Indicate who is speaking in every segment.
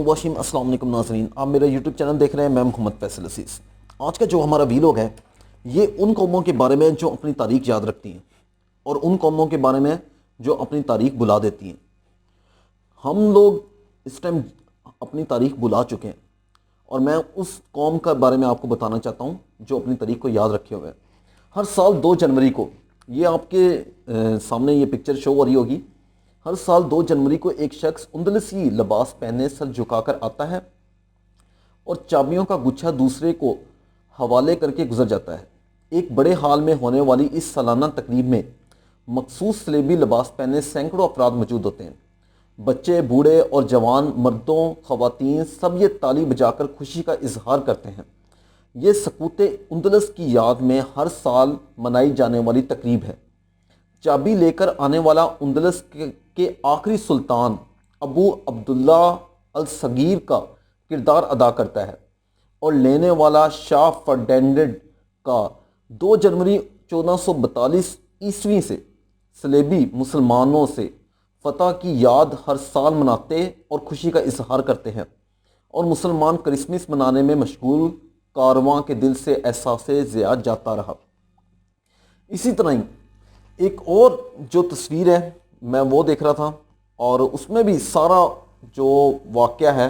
Speaker 1: वशीम अस्सलाम वालेकुम नाज़रीन, आप मेरा यूट्यूब चैनल देख रहे हैं। मैं मोहम्मद फैसल असीस। आज का जो हमारा वीलॉग है ये उन कौमों के बारे में जो अपनी तारीख याद रखती हैं और उन कौमों के बारे में जो अपनी तारीख भुला देती हैं। हम लोग इस टाइम अपनी तारीख भुला चुके हैं और मैं उस कौम का बारे में आपको बताना चाहता हूँ जो अपनी तारीख को याद रखे हुए हैं। हर साल 2 जनवरी को, ये आपके सामने ये पिक्चर शो हो रही होगी, हर साल 2 जनवरी को एक शख्स उंदलसी लिबास पहने सर झुकाकर आता है और चाबियों का गुच्छा दूसरे को हवाले करके गुजर जाता है। एक बड़े हाल में होने वाली इस सालाना तकरीब में मखसूस सलेबी लिबास पहने सैकड़ों अफराद मौजूद होते हैं। बच्चे, बूढ़े और जवान, मर्दों, ख़वातीन सब ये ताली बजाकर खुशी का इजहार करते हैं। ये सकूते उंदलस की याद में हर साल मनाई जाने वाली तकरीब है। चाबी लेकर आने वाला उंदलस के आखिरी सुल्तान अबू अब्दुल्ला अल सगीर का किरदार अदा करता है और लेने वाला शाह फर्डिनेंड का 2 जनवरी 1442 ईस्वी से सलेबी मुसलमानों से फतह की याद हर साल मनाते और खुशी का इजहार करते हैं और मुसलमान क्रिसमस मनाने में मशगूल कारवां के दिल से एहसास ज़िया जाता रहा। इसी तरह ही एक और जो तस्वीर है मैं वो देख रहा था और उसमें भी सारा जो वाक़या है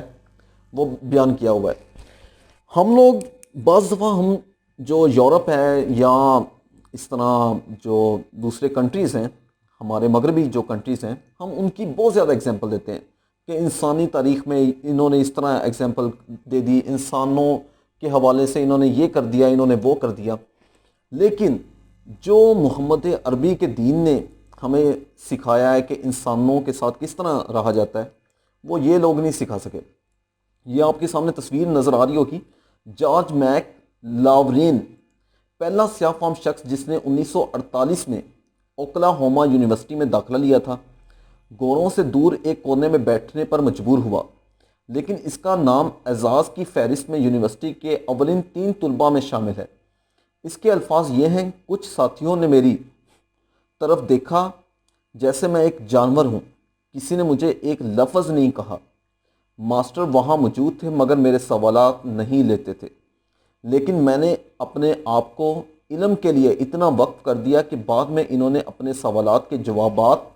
Speaker 1: वो बयान किया हुआ है। हम लोग बाज़ दफ़ा हम जो यूरोप है या इस तरह जो दूसरे कंट्रीज़ हैं, हमारे मगरबी जो कंट्रीज़ हैं, हम उनकी बहुत ज़्यादा एग्जांपल देते हैं कि इंसानी तारीख़ में इन्होंने इस तरह एग्जांपल दे दी, इंसानों के हवाले से इन्होंने ये कर दिया, इन्होंने वो कर दिया। लेकिन जो मोहम्मद अरबी के दीन ने हमें सिखाया है कि इंसानों के साथ किस तरह रहा जाता है, वो ये लोग नहीं सिखा सके। ये आपके सामने तस्वीर नज़र आ रही होगी। जॉर्ज मैक लावरेन पहला स्याह-फाम शख्स जिसने 1948 में ओक्लाहोमा यूनिवर्सिटी में दाखिला लिया था, गोरों से दूर एक कोने में बैठने पर मजबूर हुआ, लेकिन इसका नाम एजाज़ की फहरिस्त में यूनिवर्सिटी के अव्वलिन 3 तुलबा में शामिल है। इसके अल्फाज ये हैं, कुछ साथियों ने मेरी तरफ देखा जैसे मैं एक जानवर हूँ, किसी ने मुझे एक लफ्ज़ नहीं कहा। मास्टर वहाँ मौजूद थे मगर मेरे सवालात नहीं लेते थे, लेकिन मैंने अपने आप को इल्म के लिए इतना वक्फ कर दिया कि बाद में इन्होंने अपने सवालात के जवाबात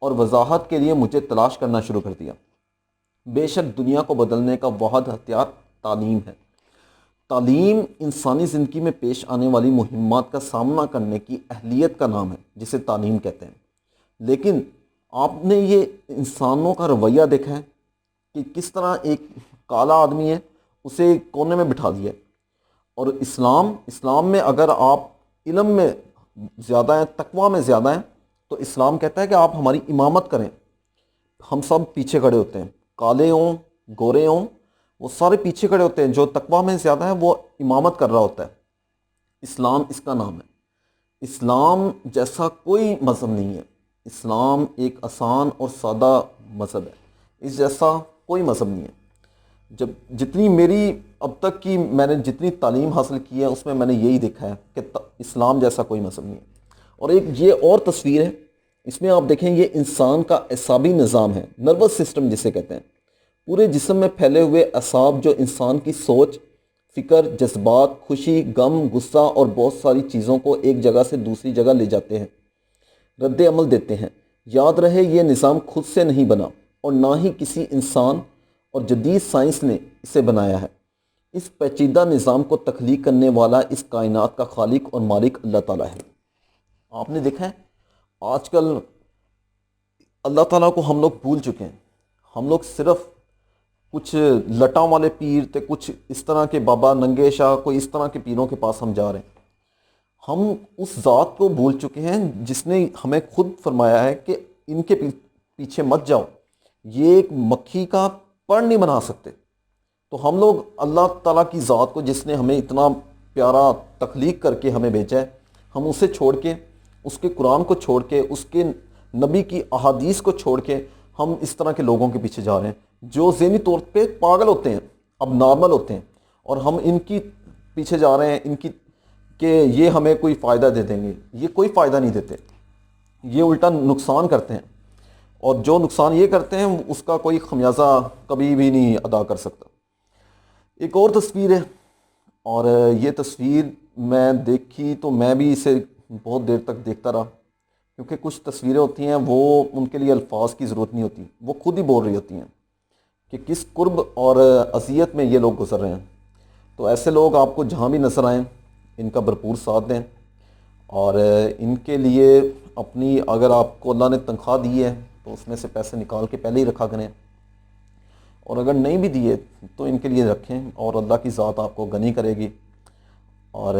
Speaker 1: और वजाहत के लिए मुझे तलाश करना शुरू कर दिया। बेशक दुनिया को बदलने का वाहिद हथियार तालीम है। तालीम इंसानी ज़िंदगी में पेश आने वाली मुहिम्मात का सामना करने की अहलियत का नाम है जिसे तालीम कहते हैं। लेकिन आपने ये इंसानों का रवैया देखा है कि किस तरह एक काला आदमी है उसे कोने में बिठा दिया। और इस्लाम में अगर आप इल्म में ज़्यादा हैं, तकवा में ज़्यादा हैं, तो इस्लाम कहता है कि आप हमारी इमामत करें। हम सब पीछे खड़े होते हैं, काले हों गोरे हों, वो सारे पीछे खड़े होते हैं। जो तकवा में ज़्यादा है वो इमामत कर रहा होता है। इस्लाम इसका नाम है। इस्लाम जैसा कोई मज़हब नहीं है। इस्लाम एक आसान और सादा मज़हब है, इस जैसा कोई मज़हब नहीं है। जब जितनी मेरी अब तक की मैंने जितनी तालीम हासिल की है उसमें मैंने यही देखा है कि इस्लाम जैसा कोई मज़हब नहीं है। और एक ये और तस्वीर है, इसमें आप देखें ये इंसान का एसाबी निज़ाम है, नर्वस सिस्टम जिसे कहते हैं। पूरे जिस्म में फैले हुए असाब जो इंसान की सोच, फ़िक्र, जज्बात, खुशी, गम, गुस्सा और बहुत सारी चीज़ों को एक जगह से दूसरी जगह ले जाते हैं, रद्द अमल देते हैं। याद रहे ये निज़ाम खुद से नहीं बना और ना ही किसी इंसान और जदीद साइंस ने इसे बनाया है। इस पेचीदा निज़ाम को तख्लीक करने वाला इस कायनात का खालिक और मालिक अल्लाह ताला है। आपने देखा है आजकल अल्लाह ताला को हम लोग भूल चुके हैं। हम लोग सिर्फ़ कुछ लटा वाले पीर थे, कुछ इस तरह के बाबा नंगे शाह, कोई इस तरह के पीरों के पास हम जा रहे हैं। हम उस ज़ात को भूल चुके हैं जिसने हमें खुद फरमाया है कि इनके पीछे मत जाओ, ये एक मक्खी का पर नहीं बना सकते। तो हम लोग अल्लाह ताला की ज़ात को, जिसने हमें इतना प्यारा तख्लीक करके हमें भेजा है, हम उसे छोड़ के, उसके कुरान को छोड़ के, उसके नबी की अहादीस को छोड़ के हम इस तरह के लोगों के पीछे जा रहे हैं जो ज़हनी तौर पे पागल होते हैं, अब नॉर्मल होते हैं, और हम इनकी पीछे जा रहे हैं इनकी कि ये हमें कोई फ़ायदा दे देंगे। ये कोई फ़ायदा नहीं देते। یہ الٹا نقصان کرتے ہیں، اور جو نقصان یہ کرتے ہیں اس کا کوئی خمیازہ کبھی بھی نہیں ادا کر سکتا۔ ایک اور تصویر ہے، اور یہ تصویر میں دیکھی تو میں بھی اسے بہت دیر تک دیکھتا رہا، کیونکہ کچھ تصویریں ہوتی ہیں وہ ان کے لیے الفاظ کی ضرورت نہیں ہوتی، وہ خود ہی بول رہی ہوتی ہیں کہ کس قرب اور اذیت میں یہ لوگ گزر رہے ہیں۔ تو ایسے لوگ آپ کو جہاں بھی نظر آئیں ان کا بھرپور ساتھ دیں، اور ان کے لیے اپنی، اگر آپ کو اللہ نے تنخواہ دی ہے تو اس میں سے پیسے نکال کے پہلے ہی رکھا کریں، اور اگر نہیں بھی دیے تو ان کے لیے رکھیں، اور اللہ کی ذات آپ کو غنی کرے گی۔ اور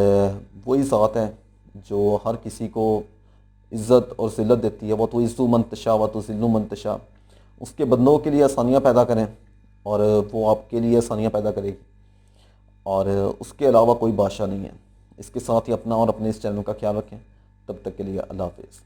Speaker 1: وہی ذات ہے جو ہر کسی کو عزت اور ذلت دیتی ہے، وہ تو عزو منتشا و تو ذلو منتشا۔ اس کے بندوں کے لیے آسانیاں پیدا کریں اور وہ آپ کے لیے آسانیاں پیدا کرے گی، اور اس کے علاوہ کوئی بادشاہ نہیں ہے۔ اس کے ساتھ ہی اپنا اور اپنے اس چینل کا خیال رکھیں۔ تب تک کے لیے اللہ حافظ۔